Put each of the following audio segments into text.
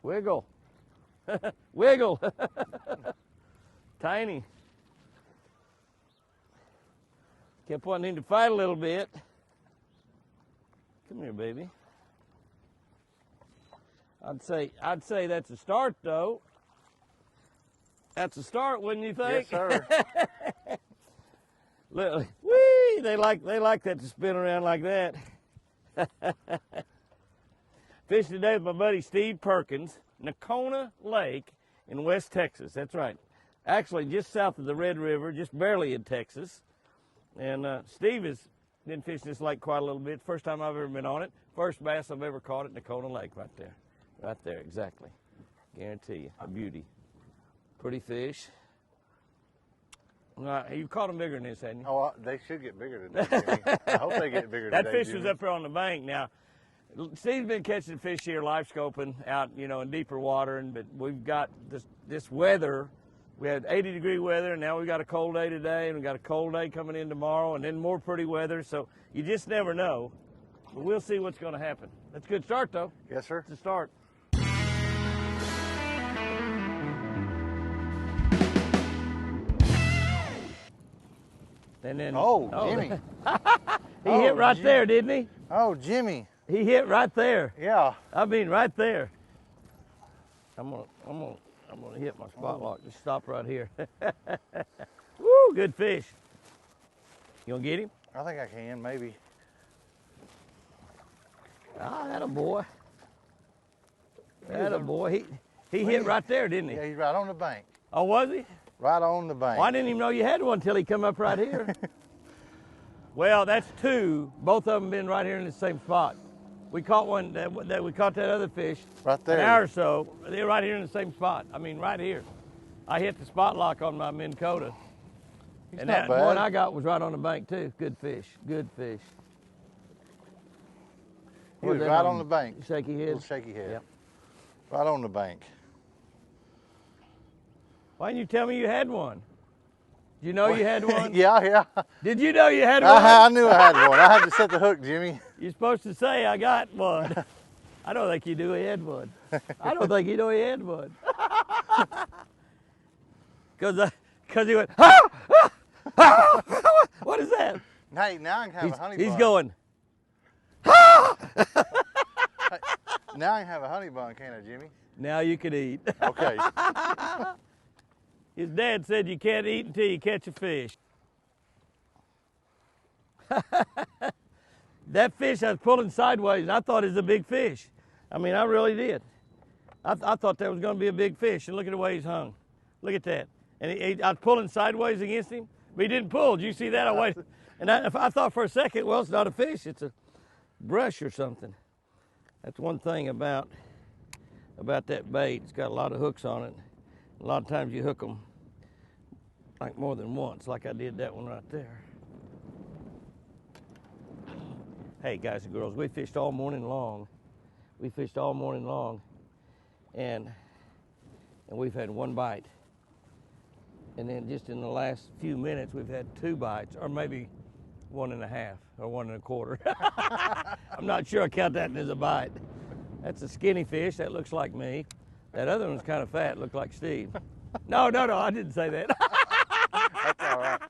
Wiggle. Wiggle. Tiny. Kept wanting to fight a little bit. Come here, baby. I'd say that's a start, though. That's a start, wouldn't you think? Yes, sir. Look, whee! They like that to spin around like that. Fishing today with my buddy Steve Perkins, Neona Lake in West Texas. That's right. Actually, just south of the Red River, just barely in Texas. And Steve has been fishing this lake quite a little bit. First time I've ever been on it. First bass I've ever caught at Neona Lake right there. Right there, exactly. Guarantee you, a beauty. Pretty fish. You've caught them bigger than this, hadn't you? Oh, they should get bigger than that, Jimmy. I hope they get bigger than that fish was up there on the bank. Now, Steve's been catching fish here, live scoping out, in deeper water, but we've got this weather. We had 80-degree weather, and now we've got a cold day today, and we've got a cold day coming in tomorrow, and then more pretty weather. So you just never know. But we'll see what's going to happen. That's a good start, though. Yes, sir. It's a start. And then, Jimmy. He hit right Jimmy. there, didn't he? Oh, Jimmy. He hit right there. Yeah. I mean, right there. I'm gonna hit my spot lock. Just stop right here. Woo, good fish. You gonna get him? I think I can, maybe. Ah, that a boy. That a boy. He hit right there, didn't he? Yeah, he's right on the bank. Oh, was he? Right on the bank. Well, I didn't even know you had one until he come up right here. Well, that's two. Both of them been right here in the same spot. We caught one that we caught that other fish right there. An hour or so. They're right here in the same spot. I mean, right here. I hit the spot lock on my Minn Kota. He's and not that bad. one I got was right on the bank too. Good fish. Good fish. He was right on the bank. Shaky head. Little shaky head. Yep. Right on the bank. Why didn't you tell me you had one? Did you know you had one? Yeah. Did you know you had one? I knew I had one. I had to set the hook, Jimmy. You're supposed to say, I got one. I don't think you knew he had one. I don't think you know he had one. Because he went, ah! Ah! What is that? Hey, now I can have a honey bun. He's going, Hey, now I can have a honey bun, can't I, Jimmy? now you can eat. Okay. His dad said you can't eat until you catch a fish. That fish I was pulling sideways, and I thought it was a big fish. I mean, I really did. I thought that was going to be a big fish, and look at the way he's hung. Look at that. And I was pulling sideways against him, but he didn't pull. Did you see that? I waited, and I thought for a second, well, it's not a fish. It's a brush or something. That's one thing about that bait. It's got a lot of hooks on it. A lot of times you hook them like more than once, like I did that one right there. Hey, guys and girls, we fished all morning long. We fished all morning long, and we've had one bite. And then just in the last few minutes, we've had two bites, or maybe 1.5 or 1.25. I'm not sure I count that as a bite. That's a skinny fish. That looks like me. That other one's kind of fat, looked like Steve. No, I didn't say that. That's all right.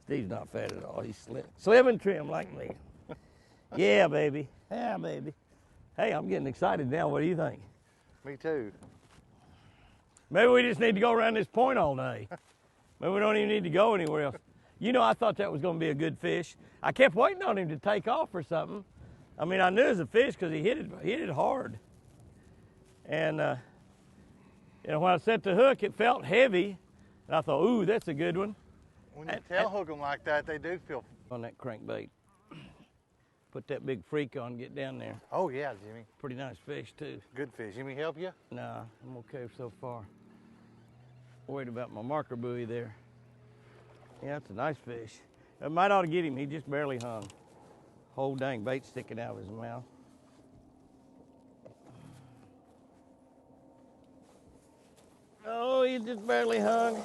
Steve's not fat at all. He's slim and trim like me. Yeah, baby. Yeah, baby. Hey, I'm getting excited now. What do you think? Me too. Maybe we just need to go around this point all day. Maybe we don't even need to go anywhere else. I thought that was going to be a good fish. I kept waiting on him to take off or something. I mean, I knew it was a fish because he hit it hard. And when I set the hook, it felt heavy. And I thought, ooh, that's a good one. When you tail hook them like that, they do feel... On that crankbait. Put that big freak on, get down there. Oh, yeah, Jimmy. Pretty nice fish, too. Good fish. Jimmy, help you? Nah, I'm okay so far. Worried about my marker buoy there. Yeah, it's a nice fish. I might ought to get him. He just barely hung. Whole dang bait sticking out of his mouth. Oh, he just barely hung.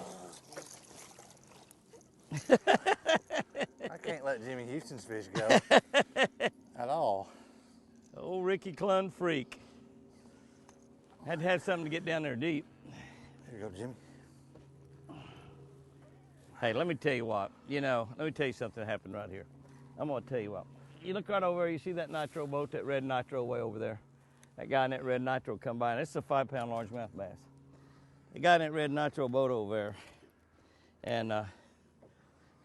I can't let Jimmy Houston's fish go at all. Old Ricky Clun freak. Had to have something to get down there deep. There you go, Jimmy. Hey, let me tell you what. You know, let me tell you something that happened right here. I'm gonna tell you what. You look right over there, you see that nitro boat, that red nitro way over there? That guy in that red nitro come by, and it's a 5-pound largemouth bass. The guy in that red nitro boat over there, and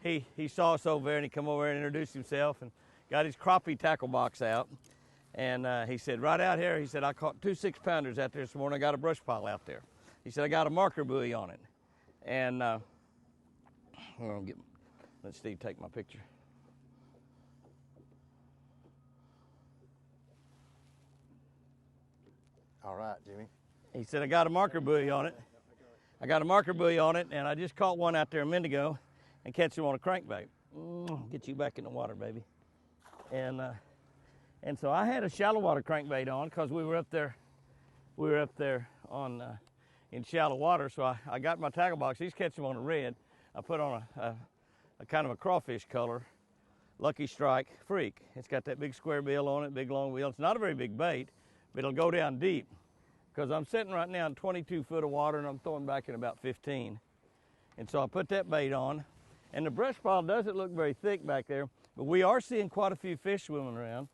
he saw us over there, and he come over and introduced himself, and got his crappie tackle box out, and he said, right out here, he said, I caught 2 6-pounders out there this morning. I got a brush pile out there. He said, I got a marker buoy on it, and let Steve take my picture. All right, Jimmy. He said, I got a marker buoy on it. I got a marker buoy on it, and I just caught one out there a minute ago and catch him on a crankbait. Get you back in the water, baby. And so I had a shallow water crankbait on because we were up there on in shallow water. So I got my tackle box. He's catching them on a red. I put on a kind of a crawfish color, Lucky Strike Freak. It's got that big square bill on it, big long wheel. It's not a very big bait, but it'll go down deep. Because I'm sitting right now in 22 foot of water and I'm throwing back in about 15. And so I put that bait on. And the brush pile doesn't look very thick back there, but we are seeing quite a few fish swimming around.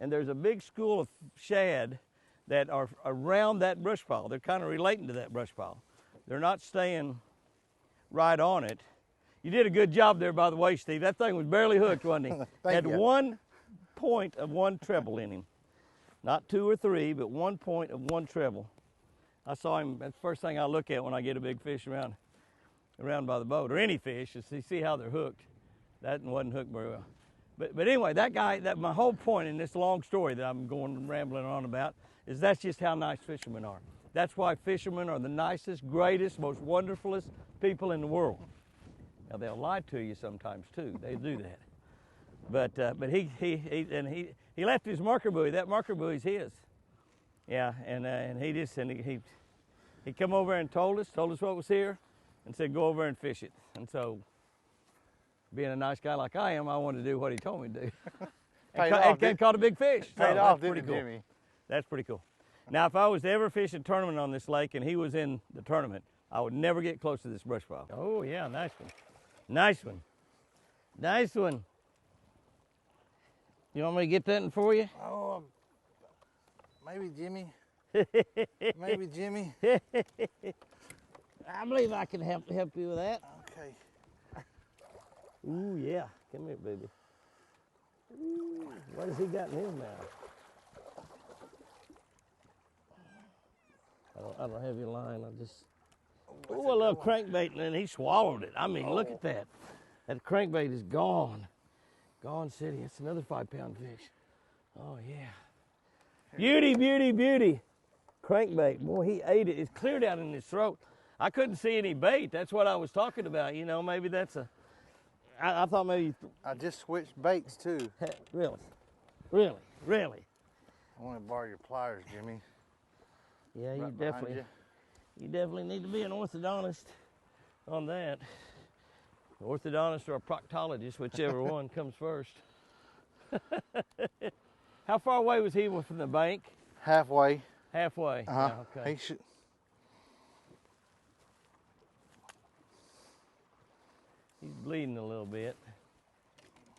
And there's a big school of shad that are around that brush pile. They're kind of relating to that brush pile. They're not staying right on it. You did a good job there, by the way, Steve. That thing was barely hooked, wasn't he? Had 1 point of 1 treble in him. Not 2 or 3, but 1 point of 1 treble. I saw him, that's the first thing I look at when I get a big fish around by the boat, or any fish, is to see how they're hooked. That wasn't hooked very well. But anyway, that guy, my whole point in this long story that I'm going rambling on about is that's just how nice fishermen are. That's why fishermen are the nicest, greatest, most wonderfulest people in the world. Now they'll lie to you sometimes too. They do that. But he left his marker buoy. That marker buoy's his. Yeah, and he come over and told us what was here, and said go over and fish it. And so, being a nice guy like I am, I wanted to do what he told me to do. and caught a big fish. Paid So off, that's pretty didn't cool. it, Jimmy? That's pretty cool. Now, if I was to ever fish a tournament on this lake and he was in the tournament, I would never get close to this brush pile. Oh yeah, nice one. Nice one. Nice one. You want me to get that in for you? Oh, maybe Jimmy. Maybe Jimmy. I believe I can help you with that. Okay. Ooh, yeah. Come here, baby. Ooh, what has he got in his mouth? I don't have your line. I just... Ooh, a little crankbait, and he swallowed it. I mean, look at that. That crankbait is gone. Gone city. It's another 5-pound fish. Oh, yeah. Beauty, beauty, beauty. Crankbait. Boy, he ate it. It's cleared out in his throat. I couldn't see any bait. That's what I was talking about. You know, maybe that's a... I thought maybe... I just switched baits, too. Really? Really? Really? I want to borrow your pliers, Jimmy. Yeah, Right you behind definitely... You definitely need to be an orthodontist on that. Orthodontist or a proctologist, whichever one comes first. How far away was he from the bank? Halfway. Halfway. Yeah, okay. He should. He's bleeding a little bit.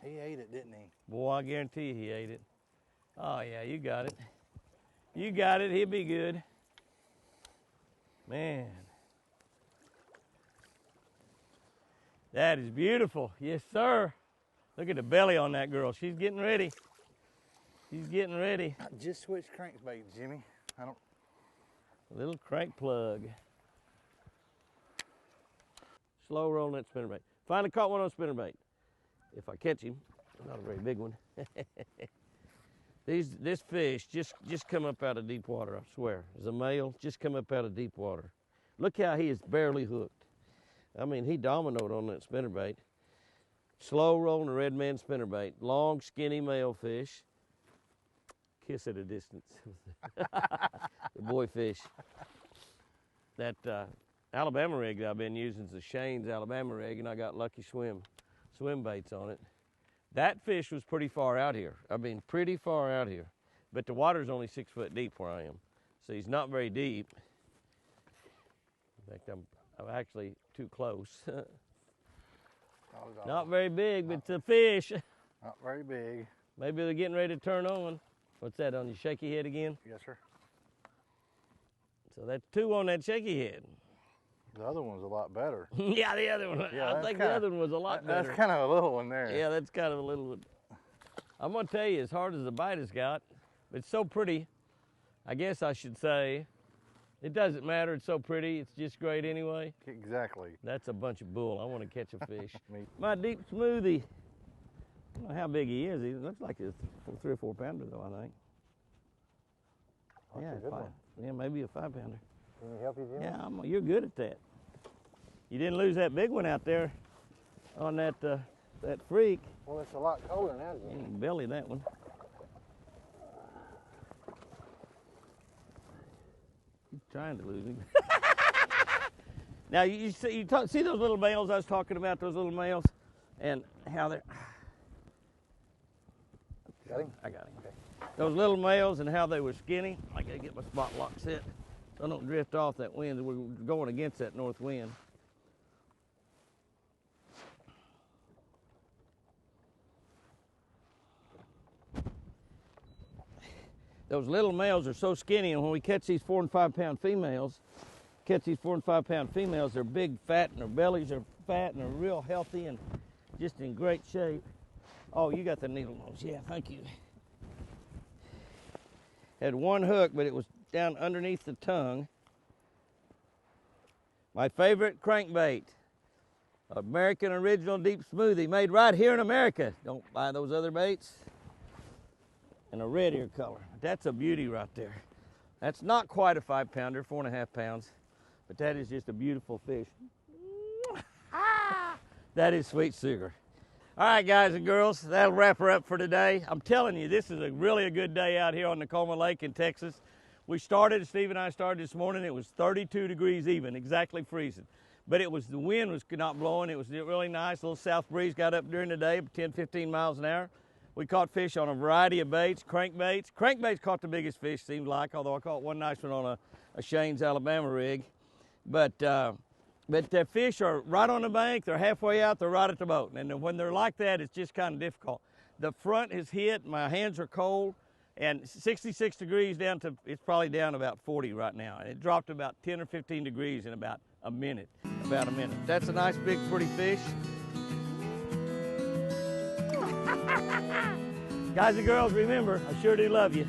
He ate it, didn't he? Boy, I guarantee you he ate it. Oh yeah, you got it. You got it. He'll be good. Man. That is beautiful. Yes, sir. Look at the belly on that girl. She's getting ready. She's getting ready. I just switched crankbait, Jimmy. I don't... Little crank plug. Slow roll that spinnerbait. Finally caught one on spinnerbait. If I catch him, not a very big one. This fish just come up out of deep water, I swear. It's a male, just come up out of deep water. Look how he is barely hooked. I mean, he dominoed on that spinnerbait. Slow rolling a red man spinnerbait. Long, skinny male fish. Kiss at a distance. The boy fish. That Alabama rig that I've been using is a Shane's Alabama rig, and I got Lucky swim baits on it. That fish was pretty far out here. I mean, pretty far out here. But the water's only 6 foot deep where I am. So he's not very deep. In fact, I'm actually too close. Not very big, but it's a fish. Not very big. Maybe they're getting ready to turn on. What's that, on your shaky head again? Yes, sir. So that's 2 on that shaky head. The other one's a lot better. Yeah, the other one. Yeah, I think the other one was a lot better. That's kind of a little one there. Yeah, that's kind of a little one. I'm going to tell you, as hard as the bite has got, it's so pretty. I guess I should say, it doesn't matter. It's so pretty. It's just great anyway. Exactly. That's a bunch of bull. I want to catch a fish. My deep smoothie. I don't know how big he is. He looks like it's 3 or 4 pounder though, I think. That's yeah, a good one. Yeah, maybe a 5 pounder. Can we help you, Jimmy? Yeah, you're good at that. You didn't lose that big one out there on that freak. Well, it's a lot colder now, You Jimmy. can belly that one. He's trying to lose him. Now, you see those little males I was talking about, those little males, and how they're... Got him? I got him. Okay. Those little males and how they were skinny. I gotta get my spot lock set so I don't drift off that wind. We're going against that north wind. Those little males are so skinny, and when we catch these 4 and 5 pound females, they're big, fat, and their bellies are fat, and they're real healthy and just in great shape. Oh, you got the needle nose. Yeah, thank you. Had 1 hook, but it was down underneath the tongue. My favorite crankbait, American Original Deep Smoothie, made right here in America. Don't buy those other baits. And a red ear color. That's a beauty right there. That's not quite a 5 pounder, 4.5 pounds, but that is just a beautiful fish. That is sweet sugar. All right, guys and girls, that'll wrap her up for today. I'm telling you, this is really a good day out here on Tacoma Lake in Texas. Steve and I started this morning, it was 32 degrees even, exactly freezing. But the wind was not blowing, it was really nice, a little south breeze got up during the day, 10, 15 miles an hour. We caught fish on a variety of baits, crankbaits. Crankbaits caught the biggest fish, seemed like, although I caught one nice one on a Shane's Alabama rig. But the fish are right on the bank, they're halfway out, they're right at the boat. And when they're like that, it's just kind of difficult. The front is hit, my hands are cold, and 66 degrees down to, it's probably down about 40 right now. And it dropped about 10 or 15 degrees in about a minute. That's a nice big pretty fish. Guys and girls, remember, I sure do love you.